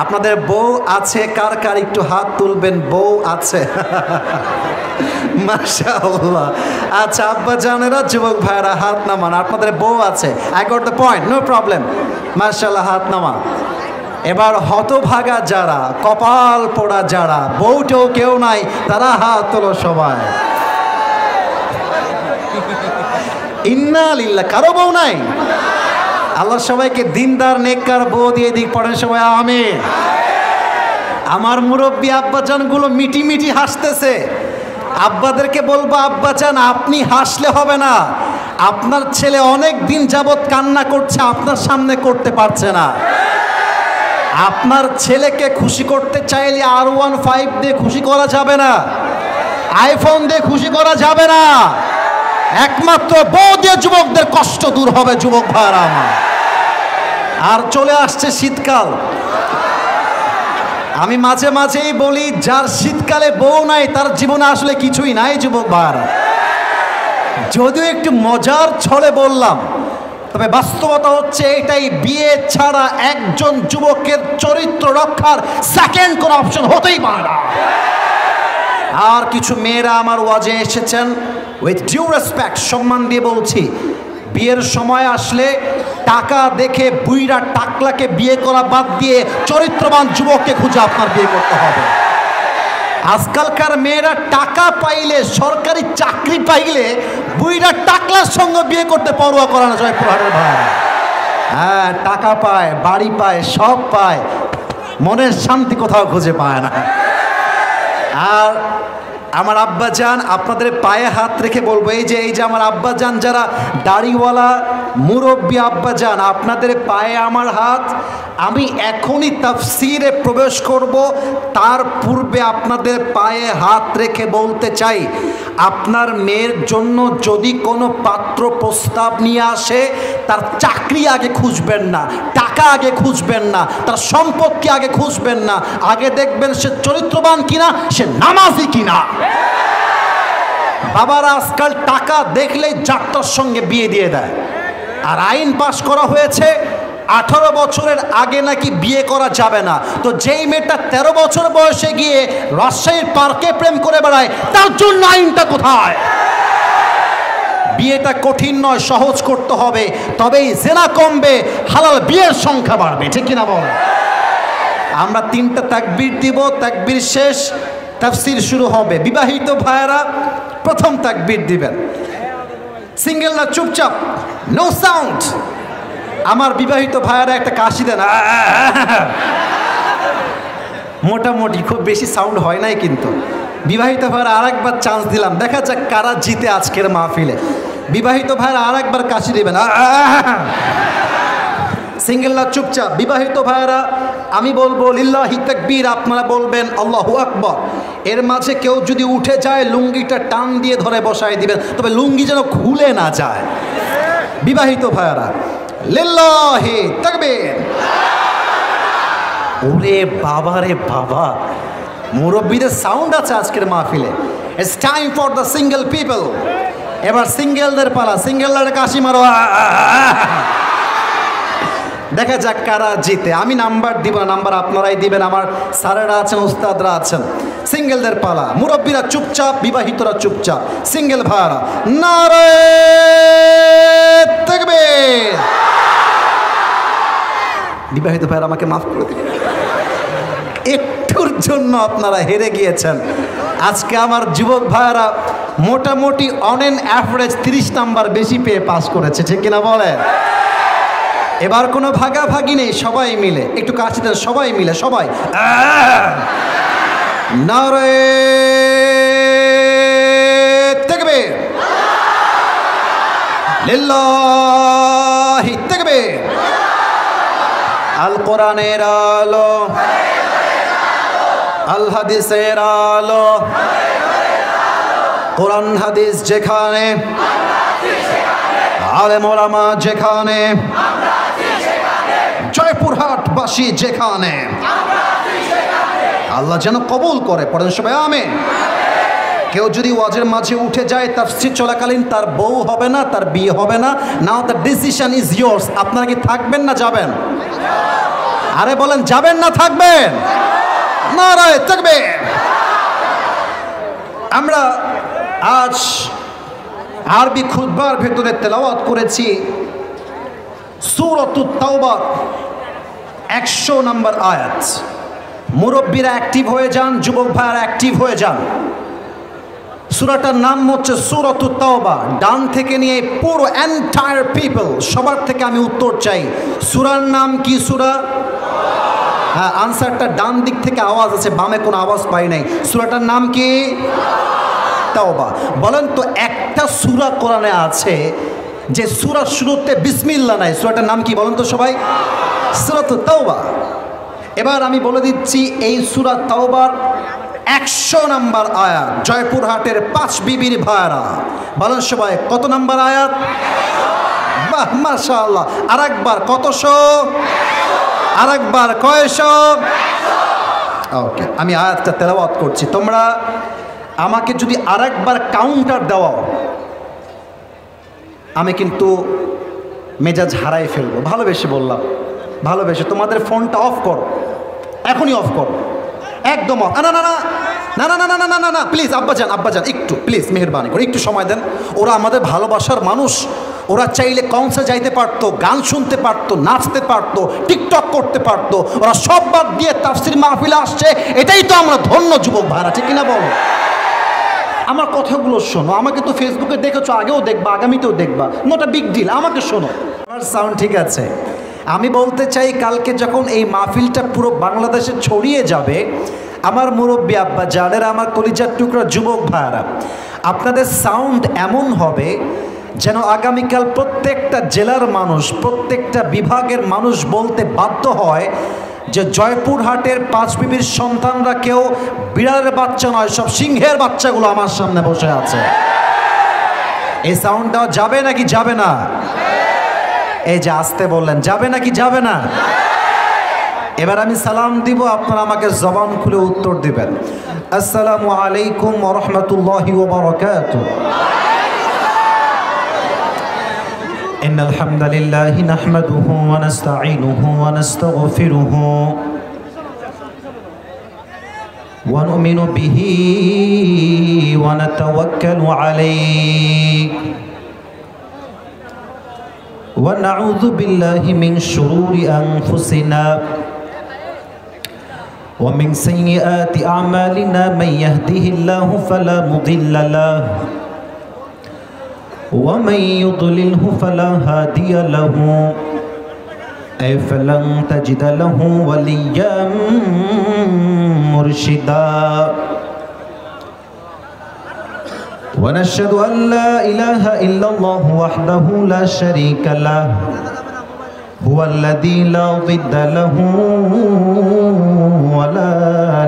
আপনাদের বউ আছে কার কার একটু হাত তুলবেন, বউ আছে? মাশাআল্লাহ। আচ্ছা আব্বা জানেরা, যুবক ভাইরা হাত নামান, আপনাদের বউ আছে। I got the point, no problem. মাশাআল্লাহ, হাত নামান। এবার হতভাগা যারা, কপাল পোড়া যারা, বউটেও কেউ নাই, তারা হাত তোলো সবাই। ইন্না লিল্লাহ, কারো বউ নাই? আল্লাহ সবাইকে দিনদার নেককার বউ দিয়ে দিক, পড়েন সবাই আমিন। আমার মুরব্বী আব্বাজানগুলো মিটি মিটি হাসতেছে। আব্বাদেরকে বলবো, আব্বাজান আপনি হাসলে হবে না, আপনার ছেলে অনেক দিন যাবৎ কান্না করছে, আপনার সামনে করতে পারছে না। আপনার ছেলেকে খুশি করতে চাইলে R15 দিয়ে খুশি করা যাবে না, আইফোন দিয়ে খুশি করা যাবে না, একমাত্র বউ দিয়ে যুবকদের কষ্ট দূর হবে। যুবক ভাইরা আমার, আর চলে আসছে শীতকাল। আমি মাঝে মাঝেই বলি, যার শীতকালে বউ নাই তার জীবনে আসলে কিছুই নাই। যুবক ভাইরা, যদিও একটু মজার ছলে বললাম, তবে বাস্তবতা হচ্ছে এটাই, বিয়ে ছাড়া একজন যুবকের চরিত্র রক্ষার সেকেন্ড কোনো অপশন হতেই পারে না। আর কিছু মেয়েরা আমার ওয়াজে এসেছেন, উইথ ডিউ রেসপেক্ট, সম্মান দিয়ে বলছি, বিয়ের সময় আসলে টাকা দেখে বুইরা টাকলাকে বিয়ে করা বাদ দিয়ে চরিত্রবান যুবককে খুঁজে আপনার বিয়ে করতে হবে। আজকালকার মেয়েরা টাকা পাইলে, সরকারি চাকরি পাইলে বুইরা টাকলার সঙ্গে বিয়ে করতে পরোয়া করে না। জয়পুরহাটের ভাই, হ্যাঁ, টাকা পায়, বাড়ি পায়, সব পায়, মনের শান্তি কোথাও খুঁজে পায় না। আর আমার আব্বাজান, আপনাদের পায়ে হাত রেখে বলবো, এই যে আমার আব্বাজান যারা দাড়িওয়ালা মুরব্বী আব্বাজান, আপনাদের পায়ে আমার হাত। আমি এখনই তাফসিরে প্রবেশ করব, তার পূর্বে আপনাদের পায়ে হাত রেখে বলতে চাই, আপনার মেয়ের জন্য যদি কোনো পাত্র প্রস্তাব নিয়ে আসে, তার চাকরি আগে খুঁজবেন না, টাকা আগে খুঁজবেন না, তার সম্পত্তি আগে খুঁজবেন না, আগে দেখবেন সে চরিত্রবান কিনা, সে নামাজি কিনা। বাবারা আজকাল টাকা দেখলেই যাত্রার সঙ্গে বিয়ে দিয়ে দেয়। আর আইন পাশ করা হয়েছে 18 বছরের আগে নাকি বিয়ে করা যাবে না। তো যেই মেয়েটা 13 বছর বয়সে গিয়ে রাজশাহীর পার্কে প্রেম করে বেড়ায়, তার জন্য আইনটা কোথায়? বিয়েটা কঠিন নয়, সহজ করতে হবে, তবেই জেনা কমবে, হালাল বিয়ের সংখ্যা বাড়বে। ঠিক কিনা বল? আমরা 3টা তাকবীর দিব, তাকবীর শেষ, তাফসীর শুরু হবে। বিবাহিত ভাইয়েরা প্রথম তাকবীর দিবেন, সিঙ্গেল না চুপচাপ, নো সাউন্ড। আমার বিবাহিত ভাইয়েরা একটা কাশি দেন, মোটামুটি, খুব বেশি সাউন্ড হয় নাই কিন্তু। বিবাহিত ভাইয়েরা আরেকবার চান্স দিলাম, দেখা যাক কারা জিতে আজকের মাহফিলে। বিবাহিত ভাইয়েরা আরেকবার কাশি দিবেন, সিঙ্গেল না চুপচাপ। বিবাহিত ভাইয়েরা আমি বলবো লিল্লাহি তাকবীর, আপনারা বলবেন আল্লাহু আকবার। এর মাঝে কেউ যদি উঠে যায়, লুঙ্গিটা টান দিয়ে ধরে বসায় দিবেন, তবে লুঙ্গি যেন খুলে না যায়। বিবাহিত ভাইয়েরা লিল্লাহি তাকবীর। ওরে বাবা রে বাবা, মুরব্বীদের সাউন্ড আছে আজকের মাহফিলে। It's time for the single people. এবার সিঙ্গেলদের পালা, সিঙ্গেলদের কাশি মারো, দেখা যাক কারা জিতে। আমি নাম্বার দিব না, নাম্বার আপনারাই দিবেন, আমার স্যারেরা আছেন, উস্তাদরা আছেন। সিঙ্গেলদের পালা, মুরব্বীরা চুপচাপ, বিবাহিতরা চুপচাপ। সিঙ্গেল ভাইরা নারে তাকবীর। বিবাহিত ভাইরা আমাকে মাফ করে দিন, একটুর জন্য আপনারা হেরে গিয়েছেন। আজকে আমার যুবক ভাইরা মোটামুটি অন এন অ্যাভারেজ 30 নাম্বার বেশি পেয়ে পাস করেছে। ঠিক কিনা বলে? এবার কোনো ভাগাভাগি নেই, সবাই মিলে একটু কাছে দেন, সবাই মিলে, সবাই নারে তাকবীর, লিল্লাহি তাকবীর। আল কোরআনের আলো, আল হাদিসের আলো, কোরআন হাদিস যেখানে, আলেম ওলামা যেখানে, জয়পুরহাটবাসী যেখানে, আল্লাহ যেন কবুল করে। পড়েন সবাই আমিন। কেউ যদি ওয়াজের মাঝে উঠে যায় তাফসীর চলাকালীন, তার বউ হবে না, তার বিয়ে হবে না। নাও দ্য ডিসিশন ইজ ইয়োর্স। আপনারা কি থাকবেন না যাবেন? আরে বলেন যাবেন না থাকবেন? নারায়ে তাকবীর। আমরা আজ আরবি খুতবার ভেতরে তেলাওয়াত করেছি সূরাতুত তাওবা 100 নম্বর আয়াত। মুরব্বীরা অ্যাক্টিভ হয়ে যান, যুবক ভাইরা অ্যাক্টিভ হয়ে যান। সূরাটার নাম হচ্ছে সূরাতুত তাওবা। ডান থেকে নিয়ে পুরো এন্টায়ার পিপল সবার থেকে আমি উত্তর চাই, সূরার নাম কি? সূরা? হ্যাঁ, আনসারটা ডান দিক থেকে আওয়াজ আছে, বামে কোনো আওয়াজ পাই নাই। সূরাটার নাম কি? তাওবা। বলেন তো একটা সূরা কোরআনে আছে যে সূরার শুরুতে বিসমিল্লাহ নাই, সূরাটার নাম কি বলেন তো সবাই? সূরাতুত তাওবা। এবার আমি বলে দিচ্ছি এই সূরা তাওবার 100 নম্বর আয়াত। জয়পুরহাটের 5 বিবির ভাইরা বলেন সবাই কত নম্বর আয়াত? বাহ মাশাআল্লাহ। আরেকবার কতশো? আরেকবার কয়শো? ওকে, আমি আয়াতটা তেলাওয়াত করছি, তোমরা আমাকে যদি আরেকবার কাউন্টার দেওয়াও আমি কিন্তু মেজাজ হারাই ফেলবো। ভালোবেসে বললাম, ভালোবেসে। তোমাদের ফোনটা অফ করো, এখনই অফ করো, একদম অফ। না না না না না না না না না না না প্লিজ আব্বাজান, আব্বাজান একটু প্লিজ মেহেরবানি করে একটু সময় দেন। ওরা আমাদের ভালোবাসার মানুষ, ওরা চাইলে কনসার্টে যাইতে পারতো, গান শুনতে পারতো, নাচতে পারতো, টিকটক করতে পারতো। ওরা সব বাদ দিয়ে তাফসীর মাহফিলে আসছে, এটাই তো আমরা ধন্য যুবক ভাইরা, ঠিক কিনা বলো? আমার কথাগুলো শোনো, আমাকে তো ফেসবুকে দেখেছো, আগেও দেখবা, আগামীতেও দেখবা, নট আ বিগ ডিল। আমাকে শোনো, আমার সাউন্ড ঠিক আছে? আমি বলতে চাই কালকে যখন এই মাহফিলটা পুরো বাংলাদেশে ছড়িয়ে যাবে, আমার মুরব্বী আব্বা জানেরা, আমার কলিজার টুকরা যুবক ভাইরা, আপনাদের সাউন্ড এমন হবে যেন আগামীকাল প্রত্যেকটা জেলার মানুষ, প্রত্যেকটা বিভাগের মানুষ বলতে বাধ্য হয় যে জয়পুরহাটের 5 বিবির সন্তানরা কেউ বিড়ালের বাচ্চা নয়, সব সিংহের বাচ্চাগুলো আমার সামনে বসে আছে। এই সাউন্ডটা যাবে নাকি যাবে না? এই যে আসতে বললেন, যাবে নাকি যাবে না? এবার আমি সালাম দিব, আপনারা আমাকে জবান খুলে উত্তর দিবেন। আসসালামু আলাইকুম ওয়া রাহমাতুল্লাহি ওয়া বারাকাতুহু। ইন্নাল হামদালিল্লাহি নাহমাদুহু ওয়া নাস্তাঈনুহু ওয়া নাস্তাগফিরুহু ওয়া নু'মিনু বিহি ওয়া নাতাওয়াক্কালু আলাইহি ونعوذ بالله من شرور أنفسنا ومن سيئات أعمالنا من يهده الله فلا مضل له ومن يضلله فلا هادي له أي فلن تجد له وليا مرشدا ونشهد أن لا إله إلا الله وحده لا شريك له هو الذي لا ضد له ولا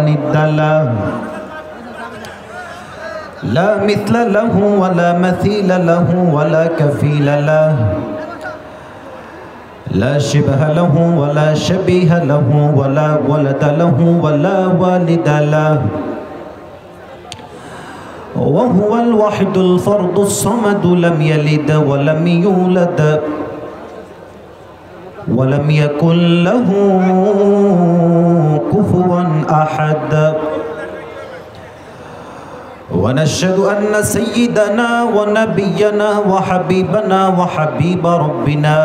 ند له لا مثل له ولا مثيل له ولا كفيل له لا شبه له ولا شبيه له ولا ولد له ولا والد له وهو الوحيد الفرد الصمد لم يلد ولم يولد ولم يكن له كفوا أحد ونشهد أن سيدنا ونبينا وحبيبنا وحبيب ربنا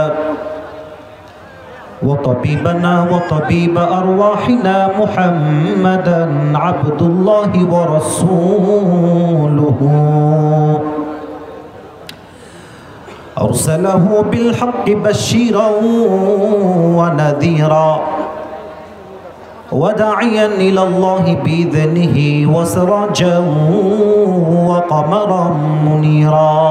وطبيبنا وطبيب أرواحنا محمدا عبد الله ورسوله أرسله بالحق بشيرا ونذيرا وداعيا إلى الله بإذنه وسراجا وقمرا منيرا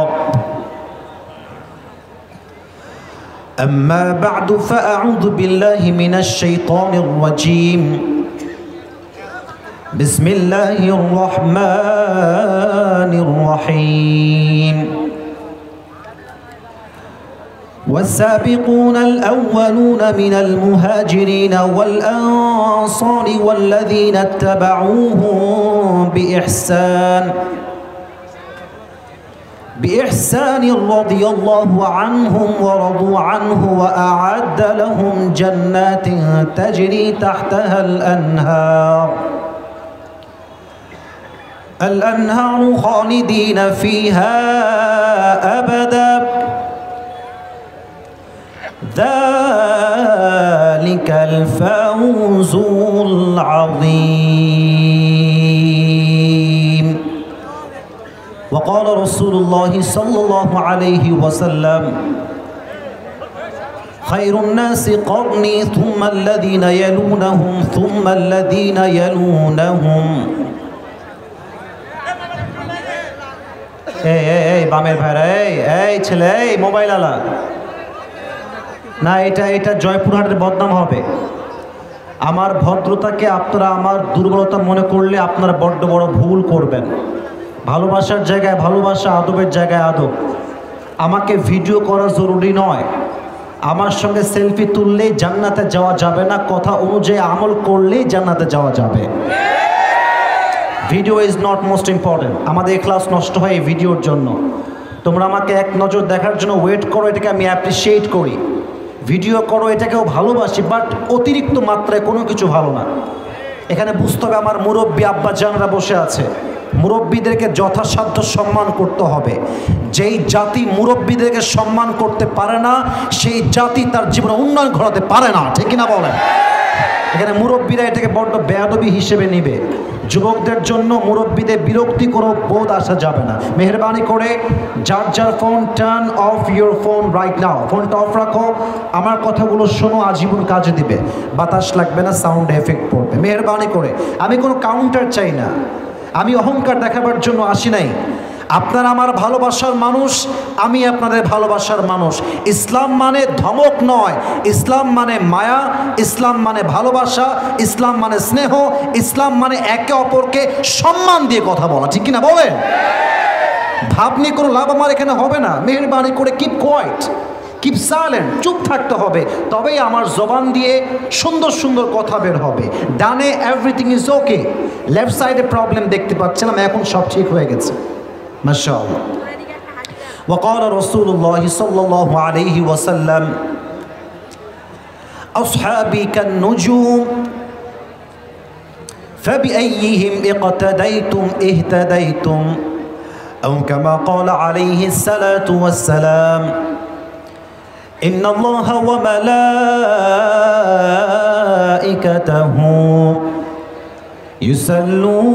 أما بعد فأعوذ بالله من الشيطان الرجيم بسم الله الرحمن الرحيم والسابقون الأولون من المهاجرين والأنصار والذين اتبعوهم بإحسان بإحسان رضي الله عنهم ورضوا عنه وأعد لهم جنات تجري تحتها الأنهار خالدين فيها أبدا ذلك الفوز العظيم. وقال رسول الله صلى الله عليه وسلم خير الناس قرني ثم الذين يلونهم ثم الذين يلونهم. এই বামের ভাইরা এই ছেলে এই মোবাইল আলা না, এটা জয়পুরহাটের বদনাম হবে। আমার ভদ্রতাকে আপনারা আমার দুর্বলতা মনে করলে আপনারা বড্ড বড় ভুল করবেন। ভালোবাসার জায়গায় ভালোবাসা, আদবের জায়গায় আদব। আমাকে ভিডিও করা জরুরি নয়, আমার সঙ্গে সেলফি তুললেই জান্নাতে যাওয়া যাবে না, কথা অনুযায়ী আমল করলেই জান্নাতে যাওয়া যাবে। Video is not most important. আমাদের ক্লাস নষ্ট হয় এই ভিডিওর জন্য। তোমরা আমাকে এক নজর দেখার জন্য ওয়েট করো, এটাকে আমি অ্যাপ্রিসিয়েট করি। ভিডিও করো, এটাকেও ভালোবাসি, বাট অতিরিক্ত মাত্রায় কোনো কিছু ভালো না। এখানে বুঝতে হবে আমার মুরব্বী আব্বাজানরা বসে আছে, মুরব্বীদেরকে যথাসাধ্য সম্মান করতে হবে। যেই জাতি মুরব্বীদেরকে সম্মান করতে পারে না, সেই জাতি তার জীবনে উন্নয়ন ঘটাতে পারে না, ঠিক কিনা বলেন? এখানে মুরব্বীরা এটাকে বড্ড বেয়াদবি হিসেবে নিবে। যুবকদের জন্য মুরব্বীদের বিরক্তি কোনো বোধ আসা যাবে না। মেহরবানি করে যার phone, turn off your phone right now. ফোনটা অফ রাখো, আমার কথাগুলো শোনো, আজীবন কাজে দিবে। বাতাস লাগবে না, সাউন্ড এফেক্ট পড়বে। মেহরবানি করে, আমি কোনো কাউন্টার চাই না, আমি অহংকার দেখাবার জন্য আসি নাই। আপনারা আমার ভালোবাসার মানুষ, আমি আপনাদের ভালোবাসার মানুষ। ইসলাম মানে ধমক নয়, ইসলাম মানে মায়া, ইসলাম মানে ভালোবাসা, ইসলাম মানে স্নেহ, ইসলাম মানে একে অপরকে সম্মান দিয়ে কথা বলা, ঠিক কিনা বলেন? ভাব নিয়ে কোনো লাভ আমার এখানে হবে না। মেহরবানি করে কিপ কোয়াইট, কিপ সাইলেন্ট, চুপ থাকতে হবে, তবেই আমার জবান দিয়ে সুন্দর সুন্দর কথা বের হবে। ডানে এভরিথিং ইজ ওকে, লেফট সাইডে প্রবলেম দেখতে পাচ্ছিলাম, এখন সব ঠিক হয়ে গেছে মাশাআল্লাহ। وقال رسول الله صلى الله عليه وسلم أصحابي كالنجوم فبأيهم اقتديتم اهتديتم أو كما قال عليه الصلاة والسلام إن الله وملائكته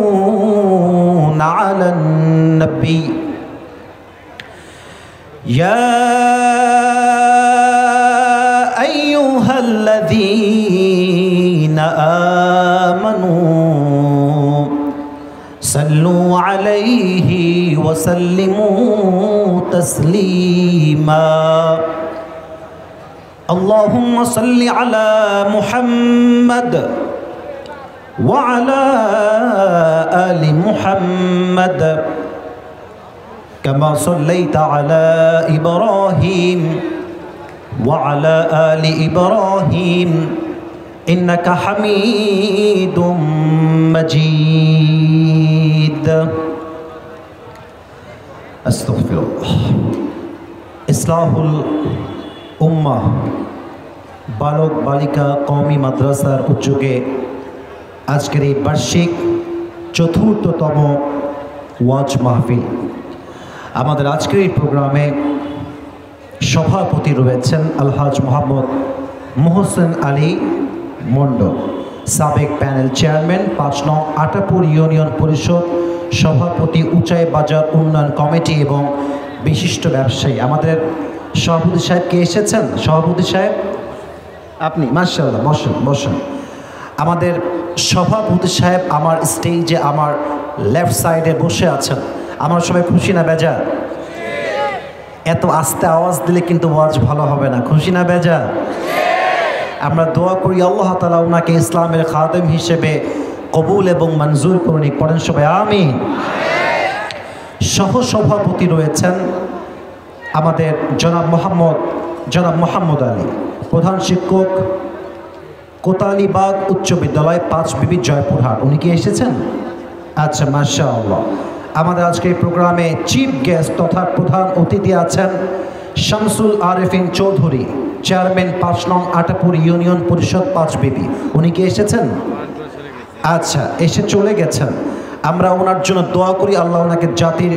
يصلون على النبي يا أيها الذين آمنوا صلوا عليه وسلموا تسليما اللهم صل على محمد وعلى آل محمد كما صليت على إبراهيم وعلى آل إبراهيم إنك حميد مجيد أستغفر الله إصلاح الأمة বালক বালিকা কওমি মাদ্রাসার উদ্যোগে আজকের এই বার্ষিক চতুর্থতম ওয়াজ মাহফিল। আমাদের আজকের এই প্রোগ্রামে সভাপতি রয়েছেন আলহাজ মোহাম্মদ মোহসেন আলী মন্ডল, সাবেক প্যানেল চেয়ারম্যান, ৫ নং আটাপুর ইউনিয়ন পরিষদ সভাপতি, উচাই বাজার উন্নয়ন কমিটি এবং বিশিষ্ট ব্যবসায়ী। আমাদের সভাপতি সাহেব কে এসেছেন? সভাপতি সাহেব আপনি, মাশাআল্লাহ, বসেন বসেন। আমাদের সভাপতি সাহেব আমার স্টেজে আমার লেফট সাইডে বসে আছেন। আমার সবাই খুশি না বেজা? এত আস্তে আওয়াজ দিলে কিন্তু ওয়াজ ভালো হবে না। খুশি না বেজা? আমরা দোয়া করি আল্লাহ তাআলা ওনাকে ইসলামের খাদেম হিসেবে কবুল এবং মঞ্জুর করুন। পড়েন সবাই আমিন। সহসভাপতি রয়েছেন আমাদের জনাব মোহাম্মদ আলী, প্রধান শিক্ষক, কোতালিবাগ উচ্চ বিদ্যালয়, ৫ বিবি, জয়পুরহাট। উনি কি এসেছেন? আচ্ছা, মাশাআল্লাহ। আমাদের আজকের প্রোগ্রামে চিফ গেস্ট তথা প্রধান অতিথি আছেন শামসুল আরেফিন চৌধুরী, চেয়ারম্যান ৫ নং আটাপুর ইউনিয়ন পরিষদ ৫ বিবি। উনি কি এসেছেন? আচ্ছা, এসে চলে গেছেন। আমরা ওনার জন্য দোয়া করি, আল্লাহ ওনাকে জাতির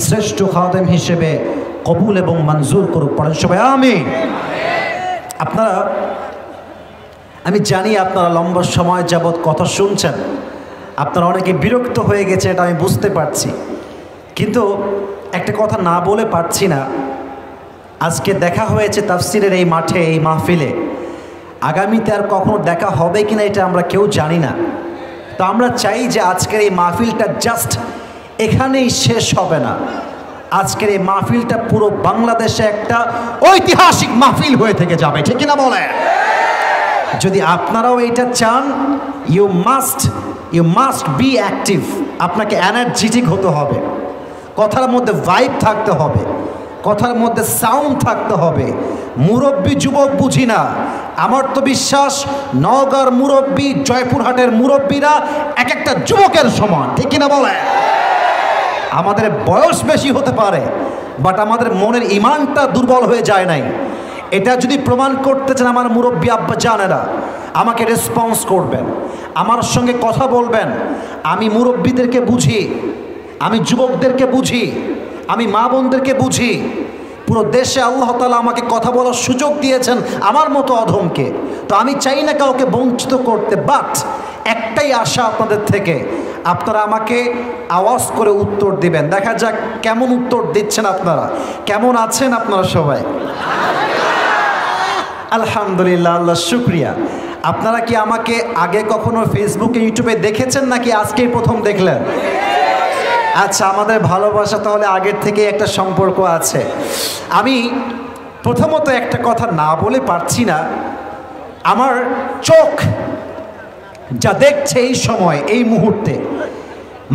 শ্রেষ্ঠ খাদেম হিসেবে কবুল এবং মঞ্জুর করুক। পড়েন সবাই আমিন। আপনারা, আমি জানি আপনারা লম্বা সময় যাবৎ কথা শুনছেন, আপনারা অনেকে বিরক্ত হয়ে গেছে, এটা আমি বুঝতে পারছি, কিন্তু একটা কথা না বলে পারছি না। আজকে দেখা হয়েছে তাফসিরের এই মাঠে, এই মাহফিলে, আগামীতে আর কখনো দেখা হবে কিনা এটা আমরা কেউ জানি না। তো আমরা চাই যে আজকের এই মাহফিলটা জাস্ট এখানেই শেষ হবে না, আজকের এই মাহফিলটা পুরো বাংলাদেশে একটা ঐতিহাসিক মাহফিল হয়ে থেকে যাবে, ঠিক কিনা বলে? যদি আপনারাও এটা চান, ইউ মাস্ট বি অ্যাক্টিভ। আপনাকে এনার্জেটিক হতে হবে, কথার মধ্যে ভাইব থাকতে হবে, কথার মধ্যে সাউন্ড থাকতে হবে। মুরব্বী যুবক বুঝি না, আমার তো বিশ্বাস নওগাঁর মুরব্বী, জয়পুরহাটের মুরব্বীরা এক একটা যুবকের সমান, ঠিক কিনা বলে? আমাদের বয়স বেশি হতে পারে, বাট আমাদের মনের ইমানটা দুর্বল হয়ে যায় নাই। এটা যদি প্রমাণ করতে চান আমার মুরব্বী আব্বা জানেরা, আমাকে রেসপন্স করবেন, আমার সঙ্গে কথা বলবেন। আমি মুরব্বীদেরকে বুঝি, আমি যুবকদেরকে বুঝি, আমি মা বোনদেরকে বুঝি। পুরো দেশে আল্লাহ তাআলা আমাকে কথা বলার সুযোগ দিয়েছেন আমার মতো অধমকে। তো আমি চাই না কাউকে বঞ্চিত করতে, বাট একটাই আশা আপনাদের থেকে, আপনারা আমাকে আওয়াজ করে উত্তর দিবেন। দেখা যাক কেমন উত্তর দিচ্ছেন আপনারা, কেমন আছেন আপনারা সবাই? আলহামদুলিল্লাহ, আল্লাহ শুকরিয়া। আপনারা কি আমাকে আগে কখনো ফেসবুকে, ইউটিউবে দেখেছেন নাকি আজকেই প্রথম দেখলেন? আচ্ছা, আমাদের ভালোবাসা তাহলে আগের থেকে একটা সম্পর্ক আছে। আমি প্রথমত একটা কথা না বলে পারছি না, আমার চোখ যা দেখছে এই সময়, এই মুহূর্তে,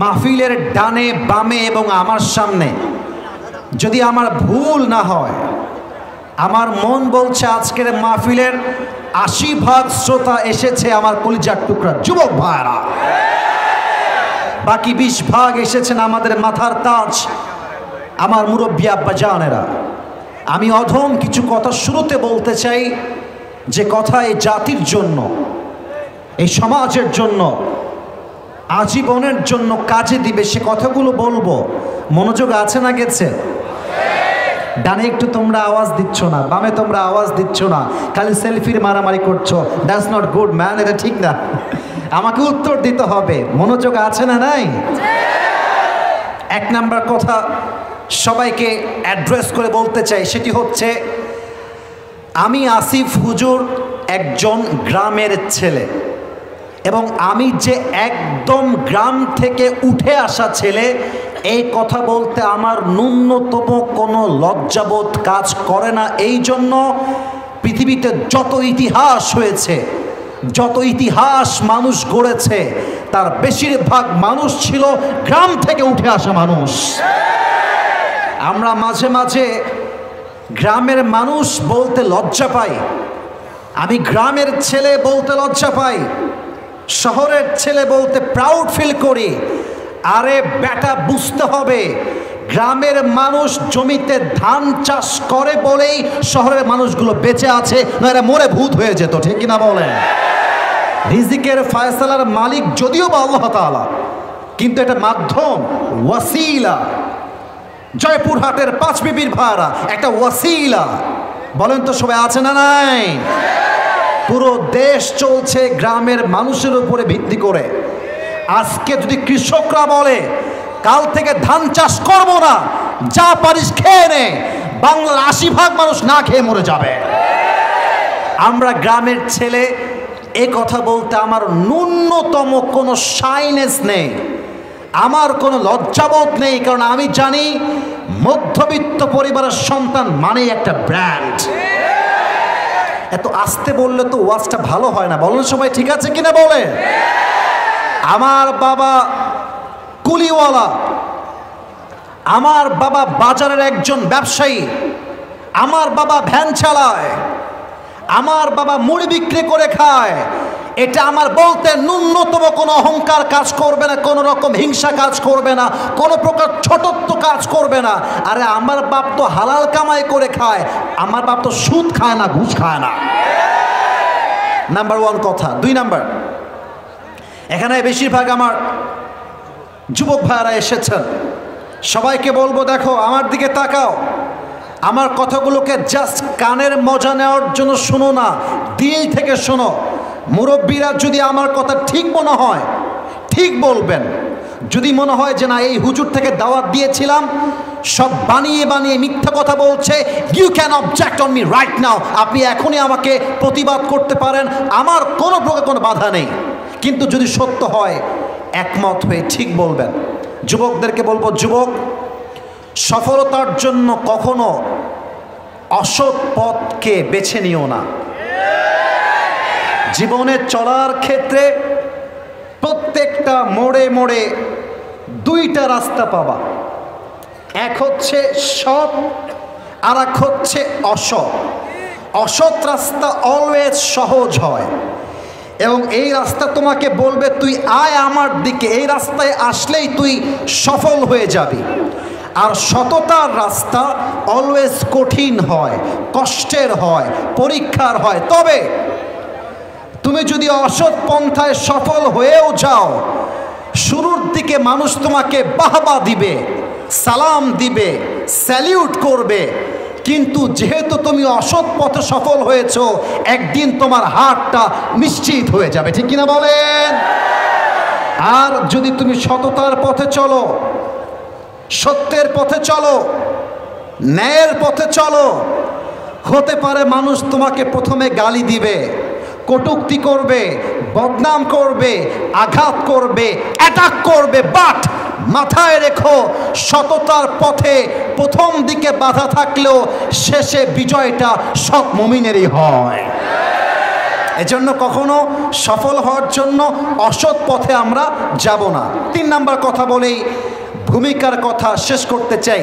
মাহফিলের ডানে বামে এবং আমার সামনে, যদি আমার ভুল না হয়, আমার মন বলছে আজকের মাহফিলের ৮০% শ্রোতা এসেছে আমার কলিজার টুকরা যুবক ভাইরা, বাকি ২০% এসেছেন আমাদের মাথার তাজ, আমার মুরব্বী আব্বা জানেরা। আমি অধম কিছু কথা শুরুতে বলতে চাই, যে কথা এই জাতির জন্য, এই সমাজের জন্য, আজীবনের জন্য কাজে দিবে, সে কথাগুলো বলবো। মনোযোগ আছে না গেছে? ডানে একটু তোমরা আওয়াজ দিচ্ছ না, বামে তোমরা আওয়াজ দিচ্ছ না, খালি সেলফির মারামারি করছো। দ্যাটস নট গুড ম্যান, এটা ঠিক না। আমাকে উত্তর দিতে হবে। মনোযোগ আছে না নাই? এক নাম্বার কথা সবাইকে অ্যাড্রেস করে বলতে চাই, সেটি হচ্ছে আমি আসিফ হুজুর একজন গ্রামের ছেলে, এবং আমি যে একদম গ্রাম থেকে উঠে আসা ছেলে, এই কথা বলতে আমার ন্যূনতম কোনো লজ্জাবোধ কাজ করে না। এই জন্য পৃথিবীতে যত ইতিহাস হয়েছে, যত ইতিহাস মানুষ গড়েছে, তার বেশিরভাগ মানুষ ছিল গ্রাম থেকে উঠে আসা মানুষ। আমরা মাঝে মাঝে গ্রামের মানুষ বলতে লজ্জা পাই, আমি গ্রামের ছেলে বলতে লজ্জা পাই, শহরের ছেলে বলতে প্রাউড ফিল করি। আরে বেটা, বুঝতে হবে, গ্রামের মানুষ জমিতে ধান চাষ করে বলেই শহরের মানুষগুলো বেঁচে আছে, না এরা মরে ভূত হয়ে যেত, ঠিক কিনা বলেন? রিজিকের ফয়সালার মালিক যদিও বা আল্লাহ তাআলা, কিন্তু এটা মাধ্যম, ওয়াসিলা। জয়পুরহাটের ৫ বিবির ভাড়া একটা ওয়াসিলা। বলেন তো সবাই আছে না নাই? পুরো দেশ চলছে গ্রামের মানুষের উপরে ভিত্তি করে। আজকে যদি কৃষকরা বলে কাল থেকে ধান চাষ করব না, যা পারিস খেয়ে নে, বাংলার ৮০% মানুষ না খেয়ে মরে যাবে। আমরা গ্রামের ছেলে, এ কথা বলতে আমার ন্যূনতম কোনো শাইনেস নেই, আমার কোনো লজ্জাবোধ নেই, কারণ আমি জানি মধ্যবিত্ত পরিবারের সন্তান মানে একটা ব্র্যান্ড। এত আস্তে বললে তো ওয়াজটা ভালো হয় না, বলুন সবাই ঠিক আছে কিনা বলে? আমার বাবা কুলিওয়ালা, আমার বাবা বাজারের একজন ব্যবসায়ী, আমার বাবা ভ্যান চালায়, আমার বাবা মুড়ি বিক্রি করে খায়। এটা আমার বলতে ন্যূনতম কোনো অহংকার কাজ করবে না, কোনো রকম হিংসা কাজ করবে না, কোনো প্রকার ছোটত্ব কাজ করবে না। আরে আমার বাপ তো হালাল কামাই করে খায়, আমার বাপ তো সুদ খায় না, ঘুষ খায় না। নাম্বার ওয়ান কথা। 2 নাম্বার, এখানে বেশিরভাগ আমার যুবক ভাইয়ারা এসেছেন, সবাইকে বলবো দেখো আমার দিকে তাকাও, আমার কথাগুলোকে জাস্ট কানের মজা নেওয়ার জন্য শোনো না, দিল থেকে শোনো। মুরব্বীরা যদি আমার কথা ঠিক মনে হয় ঠিক বলবেন, যদি মনে হয় যে না এই হুজুর থেকে দাওয়াত দিয়েছিলাম সব বানিয়ে বানিয়ে মিথ্যা কথা বলছে, you can object on me right now, আপনি এখনই আমাকে প্রতিবাদ করতে পারেন, আমার কোনো প্রকার কোনো বাধা নেই। কিন্তু যদি সত্য হয় একমত হয়ে ঠিক বলবেন। যুবকদেরকে বলবো, যুবক, সফলতার জন্য কখনো অসৎ পথকে বেছে নিও না। জীবনে চলার ক্ষেত্রে প্রত্যেকটা মোড়ে মোড়ে 2টা রাস্তা পাবা, এক হচ্ছে সৎ আর এক হচ্ছে অসৎ। অসৎ রাস্তা অলওয়েজ সহজ হয় এবং এই রাস্তা তোমাকে বলবে তুই আয় আমার দিকে, এই রাস্তায় আসলেই তুই সফল হয়ে যাবি। আর সততার রাস্তা অলওয়েজ কঠিন হয়, কষ্টের হয়, পরীক্ষার হয়। তবে তুমি যদি অসৎ পন্থায় সফল হয়েও যাও, শুরুর দিকে মানুষ তোমাকে বাহবা দিবে, সালাম দিবে, স্যালিউট করবে, কিন্তু যেহেতু তুমি অসৎ পথে সফল হয়েছো, একদিন তোমার হাতটা নিশ্চিত হয়ে যাবে। ঠিক কিনা বলেন? আর যদি তুমি সততার পথে চলো, সত্যের পথে চলো, ন্যায়ের পথে চলো, হতে পারে মানুষ তোমাকে প্রথমে গালি দিবে, কটূক্তি করবে, বদনাম করবে, আঘাত করবে, অ্যাটাক করবে, বাট মাথায় রেখো সততার পথে প্রথম দিকে বাধা থাকলেও শেষে বিজয়টা সৎ মুমিনেরই হয়। এজন্য কখনো সফল হওয়ার জন্য অসৎ পথে আমরা যাব না। 3 নাম্বার কথা বলেই ভূমিকার কথা শেষ করতে চাই।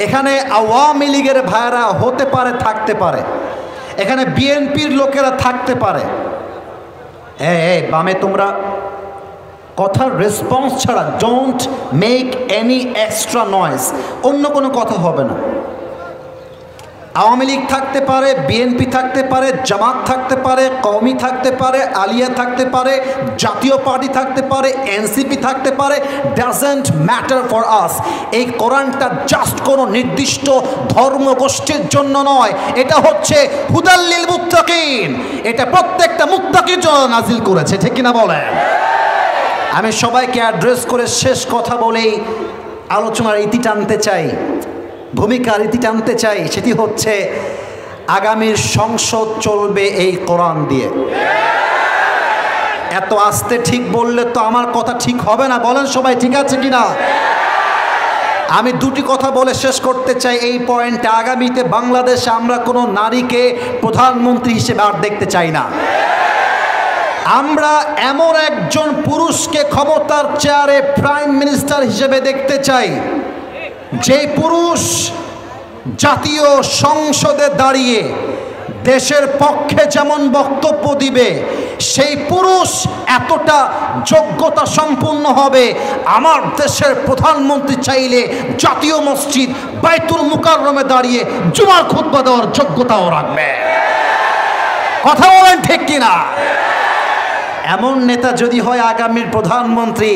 এখানে আওয়ামী লীগের ভাইরা হতে পারে, থাকতে পারে, এখানে বিএনপির লোকেরা থাকতে পারে। বামে তোমরা কথার রেসপন্স ছাড়া don't make any extra noise, অন্য কোনো কথা হবে না। আওয়ামী লীগ থাকতে পারে, বিএনপি থাকতে পারে, জামাত থাকতে পারে, কওমি থাকতে পারে, আলিয়া থাকতে পারে, জাতীয় পার্টি থাকতে পারে, এনসিপি থাকতে পারে, ডাজেন্ট ম্যাটার ফর আস। এই কোরআনটা জাস্ট কোনো নির্দিষ্ট ধর্মগোষ্ঠীর জন্য নয়, এটা হচ্ছে হুদাল্লিল মুত্তাকিন, এটা প্রত্যেকটা মুত্তাকির জন্য নাজিল করেছে। ঠিক কিনা বলেন? আমি সবাইকে অ্যাড্রেস করে শেষ কথা বলেই আলোচনার ইতি টানতে চাই, ভূমিকার ইতি টানতে চাই। সেটি হচ্ছে আগামীর সংসদ চলবে এই কোরআন দিয়ে। এত আস্তে ঠিক বললে তো আমার কথা ঠিক হবে না, বলেন সবাই ঠিক আছে কিনা? আমি 2টি কথা বলে শেষ করতে চাই এই পয়েন্টে। আগামীতে বাংলাদেশে আমরা কোনো নারীকে প্রধানমন্ত্রী হিসেবে আর দেখতে চাই না। আমরা এমন একজন পুরুষকে ক্ষমতার চেয়ারে প্রাইম মিনিস্টার হিসেবে দেখতে চাই, যে পুরুষ জাতীয় সংসদে দাঁড়িয়ে দেশের পক্ষে যেমন বক্তব্য দিবে, সেই পুরুষ এতটা যোগ্যতা সম্পন্ন হবে, আমার দেশের প্রধানমন্ত্রী চাইলে জাতীয় মসজিদ বাইতুল মুকাররমে দাঁড়িয়ে জুমার খুতবা দেওয়ার যোগ্যতাও রাখবে। কথা বলেন ঠিক কিনা? এমন নেতা যদি হয় আগামীর প্রধানমন্ত্রী,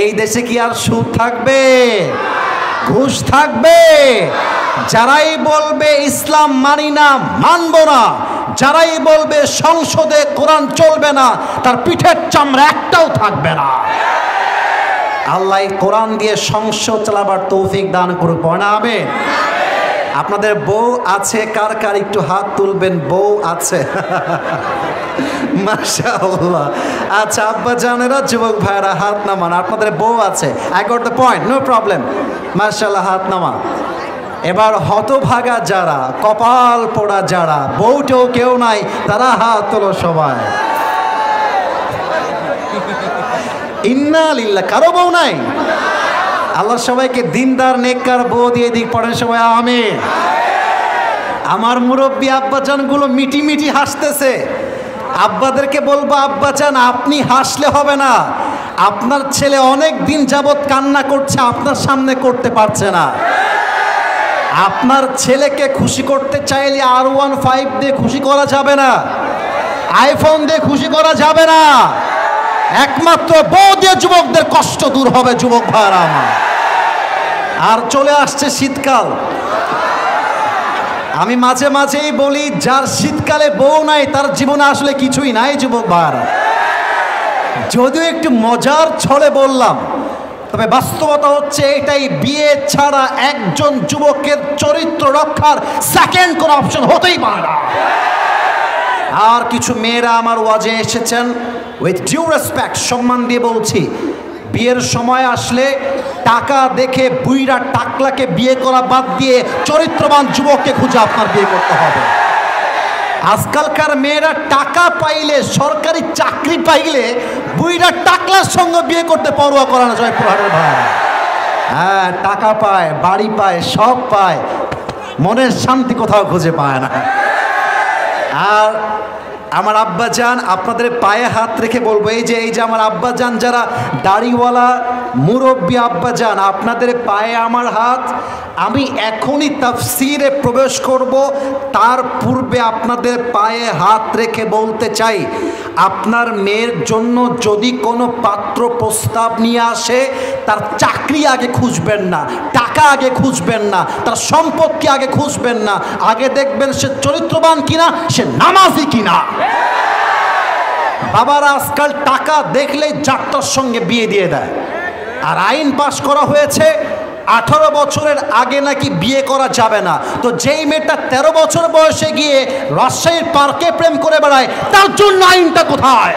এই দেশে কি আর সুদ থাকবে, ঘুষ থাকবে? যারাই বলবে ইসলাম মানি না, মানব না, যারাই বলবে সংসদে কোরআন চলবে না, তার পিঠের চামড়া একটাও থাকবে না। আল্লাহ কোরআন দিয়ে সংসদ চালাবার তৌফিক দান করুক, পড়া হবে। আপনাদের বউ আছে কার কার একটু হাত তুলবেন, বউ আছে? মাশাআল্লাহ। আচ্ছা আব্বা জানেরা, যুবক ভাইরা হাত নামান, আপনাদের বউ আছে। I got the point, no problem, মাশাআল্লাহ, হাত নামান। এবার হতভাগা যারা, কপাল পোড়া যারা, বউটেও কেউ নাই, তারা হাত তোলো সবাই। ইন্না লিল্লাহ, কারো বউ নাই? আল্লাহ সবাইকে দিনদার নেককার বউ দিয়ে দিক, পড়েন সবাই আমিন। আমার মুরব্বী আব্বাজানগুলো মিটি মিটি হাসতেছে, আব্বাদেরকে বলবো, আব্বা চান আপনি হাসলে হবে না, আপনার ছেলে অনেক দিন যাবৎ কান্না করছে, আপনার সামনে করতে পারছে না। আপনার ছেলেকে খুশি করতে চাইলে R15 দিয়ে খুশি করা যাবে না, আইফোন দিয়ে খুশি করা যাবে না, একমাত্র বউ দিয়ে যুবকদের কষ্ট দূর হবে যুবক ভাইরা আমার। আর চলে আসছে শীতকাল। আমি মাঝে মাঝেই বলি, যার শীতকালে বউ নাই তার জীবনে আসলে কিছুই নাই যুবক ভাইরা। যদিও একটু মজার ছলে বললাম, তবে বাস্তবতা হচ্ছে এটাই, বিয়ে ছাড়া একজন যুবকের চরিত্র রক্ষার সেকেন্ড কোনো অপশন হতেই পারে না। আর কিছু মেয়েরা আমার ওয়াজে এসেছেন, উইথ ডিউ রেসপেক্ট, সম্মান দিয়ে বলছি, বিয়ের সময় আসলে টাকা দেখে বুইরা টাকলাকে বিয়ে করা বাদ দিয়ে চরিত্রবান যুবককে খুঁজে আপনার বিয়ে করতে হবে। আজকালকার মেয়েরা টাকা পাইলে, সরকারি চাকরি পাইলে বুইরা টাকলার সঙ্গে বিয়ে করতে পরোয়া করে না জয়পুরহাটের ভাই। হ্যাঁ, টাকা পায়, বাড়ি পায়, সব পায়, মনের শান্তি কোথাও খুঁজে পায় না। আর আমার আব্বাজান, আপনাদের পায়ে হাত রেখে বলবো, এই যে আমার আব্বাজান যারা দাড়িওয়ালা মুরব্বী আব্বাজান, আপনাদের পায়ে আমার হাত। আমি এখনই তাফসিরে প্রবেশ করব, তার পূর্বে আপনাদের পায়ে হাত রেখে বলতে চাই, আপনার মেয়ের জন্য যদি কোনো পাত্র প্রস্তাব নিয়ে আসে, তার চাকরি আগে খুঁজবেন না, টাকা আগে খুঁজবেন না, তার সম্পত্তি আগে খুঁজবেন না, আগে দেখবেন সে চরিত্রবান কিনা, সে নামাজি কিনা। বাবারা আজকাল টাকা দেখলেই যাত্রার সঙ্গে বিয়ে দিয়ে দেয়। আর আইন পাশ করা হয়েছে 18 বছরের আগে নাকি বিয়ে করা যাবে না। তো যেই মেয়েটা 13 বছর বয়সে গিয়ে রাজশাহীর পার্কে প্রেম করে বেড়ায়, তার জন্য আইনটা কোথায়?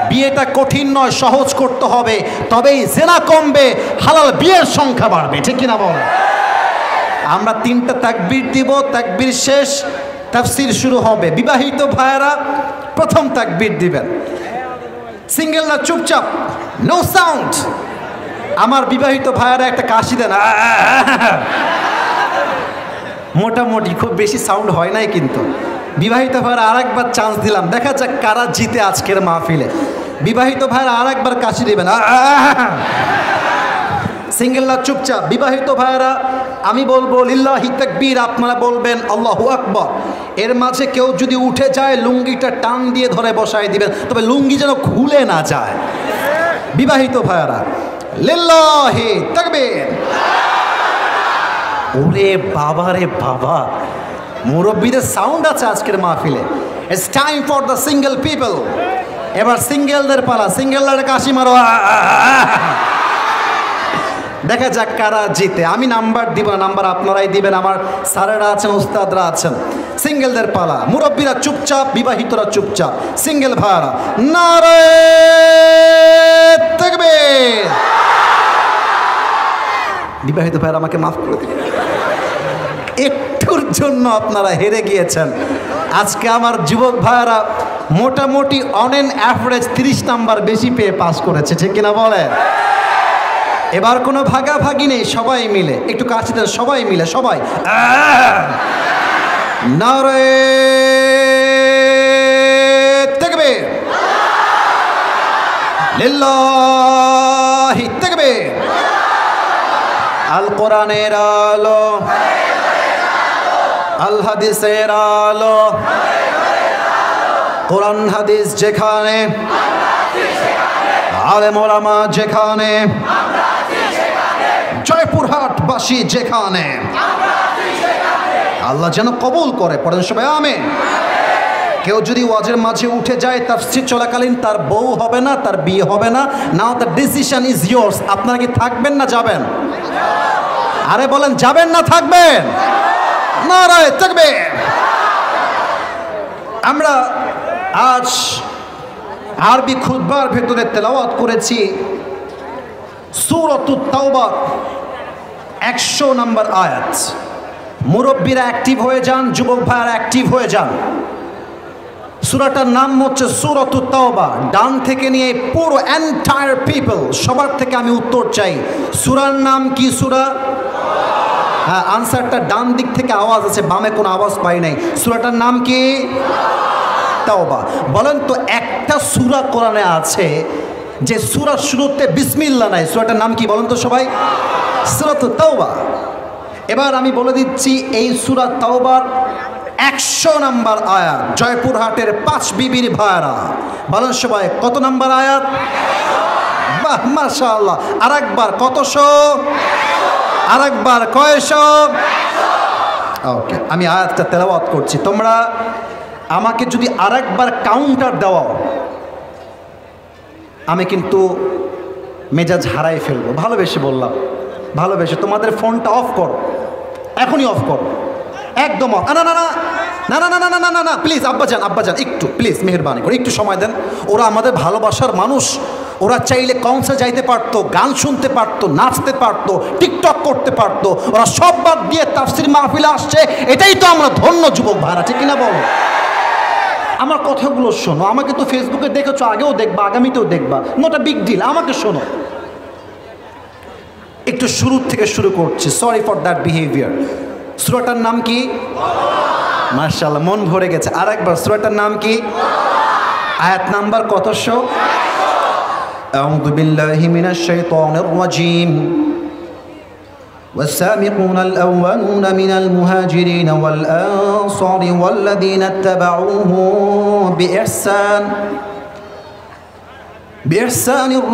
বিয়েটা কঠিন নয়, সহজ করতে হবে, তবেই জেনা কমবে, হালাল বিয়ের সংখ্যা বাড়বে, ঠিক কিনা বল? আমরা 3টা তাকবীর দিব, তাকবীর শেষ, তাফসীর শুরু হবে। বিবাহিত ভাইয়েরা প্রথম তাকবীর দিবেন, সিঙ্গেলরা চুপচাপ, নো সাউন্ড। আমার বিবাহিত ভাইয়েরা একটা কাশি দেন, মোটামুটি, খুব বেশি সাউন্ড হয় নাই কিন্তু। বিবাহিত ভাইয়েরা আরেকবার চান্স দিলাম, দেখা যাক কারা জিতে আজকের মাহফিলে। বিবাহিত ভাইয়েরা আরেকবার কাশি দিবেন, সিঙ্গেলরা চুপচাপ। বিবাহিত ভাইয়েরা আমি বলবো লিল্লাহি তাকবীর, আপনারা বলবেন আল্লাহু আকবার। এর মাঝে কেউ যদি উঠে যায়, লুঙ্গিটা টান দিয়ে ধরে বসায় দিবেন, তবে লুঙ্গি যেন খুলে না যায়। বিবাহিত ভাইয়েরা লিল্লাহি তাকবীর। ওরে বাবা রে বাবা, মুরব্বীদের সাউন্ড আছে আজকের মাহফিলে। It's time for the single people. এবার সিঙ্গেলদের পালা, সিঙ্গেলদের কাশি মারো, দেখা যাক কারা জিতে। আমি নাম্বার দিব না, নাম্বার আপনারাই দিবেন, আমার স্যারেরা আছেন, উস্তাদরা আছেন। সিঙ্গেলদের পালা, মুরব্বীরা চুপচাপ, বিবাহিতরা চুপচাপ। সিঙ্গেল ভাইরা নারে তাকবীর। বিবাহিত ভাইরা আমাকে মাফ করে দিন, একটুর জন্য আপনারা হেরে গিয়েছেন। আজকে আমার যুবক ভাইরা মোটামুটি অন এন অ্যাভারেজ 30 নাম্বার বেশি পেয়ে পাস করেছে, ঠিক কিনা বলে? এবার কোনো ভাগাভাগি নেই, সবাই মিলে একটু কাছে দেন, সবাই মিলে, সবাই নারে তাকবীর, লিল্লাহি তাকবীর। আল কোরআনের আলো, আল হাদিসের আলো, কোরআন হাদিস যেখানে, আলেম ওলামা যেখানে, জয়পুরহাটবাসী যেখানে, আল্লাহ যেন কবুল করে। পড়েন সবাই আমিন। কেউ যদি ওয়াজের মাঝে উঠে যায় তাফসীর চলাকালীন, তার বউ হবে না, তার বিয়ে হবে না। নাও দ্য ডিসিশন ইজ ইয়োর্স। আপনারা কি থাকবেন না যাবেন? আরে বলেন, যাবেন না থাকবেন? নারে তাকবীর। আমরা আজ আরবি খুতবার ভেতরে তেলাওয়াত করেছি সূরাতুত তাওবা 100 নম্বর আয়াত। মুরব্বীরা অ্যাক্টিভ হয়ে যান, যুবক ভাইরা অ্যাক্টিভ হয়ে যান। সূরাটার নাম হচ্ছে সূরাতুত তাওবা। ডান থেকে নিয়ে পুরো এন্টায়ার পিপল, সবার থেকে আমি উত্তর চাই, সূরার নাম কি? সূরা, হ্যাঁ, আনসারটা ডান দিক থেকে আওয়াজ আছে, বামে কোনো আওয়াজ পাই নাই। সূরাটার নাম কি? তাওবা। বলেন তো একটা সূরা কোরআনে আছে যে সূরার শুরুতে বিসমিল্লাহ নাই, সূরাটার নাম কি বলেন তো সবাই? সূরাতুত তাওবা। এবার আমি বলে দিচ্ছি এই সূরা তাওবার 100 নম্বর আয়াত, জয়পুরহাটের 5 বিবির ভাইরা বলেন সবাই কত নম্বর আয়াত? বাহ মাশাআল্লাহ। আরেকবার কতশো? আরেকবার কয়শো? ওকে, আমি আয়াতটা তেলাওয়াত করছি, তোমরা আমাকে যদি আরেকবার কাউন্টার দেওয়া আমি কিন্তু মেজাজ হারাই ফেলবো। ভালোবেসে বললাম, ভালোবেসে। তোমাদের ফোনটা অফ করো, এখনই অফ করো, একদম অফ। না না না না না না না না না না না প্লিজ আব্বাজান, আব্বাজান একটু প্লিজ মেহেরবানি করে একটু সময় দেন। ওরা আমাদের ভালোবাসার মানুষ, ওরা চাইলে কনসার্টে যাইতে পারতো, গান শুনতে পারতো, নাচতে পারতো, টিকটক করতে পারতো, ওরা সব বাদ দিয়ে তাফসীর মাহফিলে আসছে। এটাই তো আমরা ধন্য যুবক ভাইরা, ঠিক কিনা বলো? আমার কথাগুলো শোনো, আমাকে তো ফেসবুকে দেখেছো, আগেও দেখবা, আগামীতেও দেখবা, নট আ বিগ ডিল। আমাকে শোনো, একটু শুরু থেকে শুরু করছি। Sorry for that behaviour. সূরাটার নাম কি? মাশাআল্লাহ, মন ভরে গেছে। আরেকবার, সূরাটার নাম কি? আয়াত নাম্বার কতশো? আউযু বিল্লাহি মিনাশ শাইতানির রাজীম। والسابقون الأولون من المهاجرين والأنصار والذين اتبعوهم بإحسان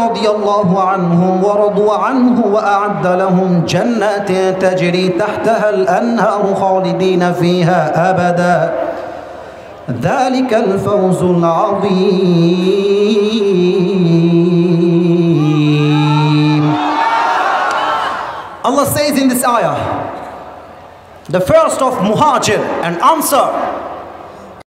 رضي الله عنهم ورضوا عنه وأعد لهم جنات تجري تحتها الأنهار خالدين فيها أبدا ذلك الفوز العظيم. Allah says in this ayah, the first of Muhajir and Ansar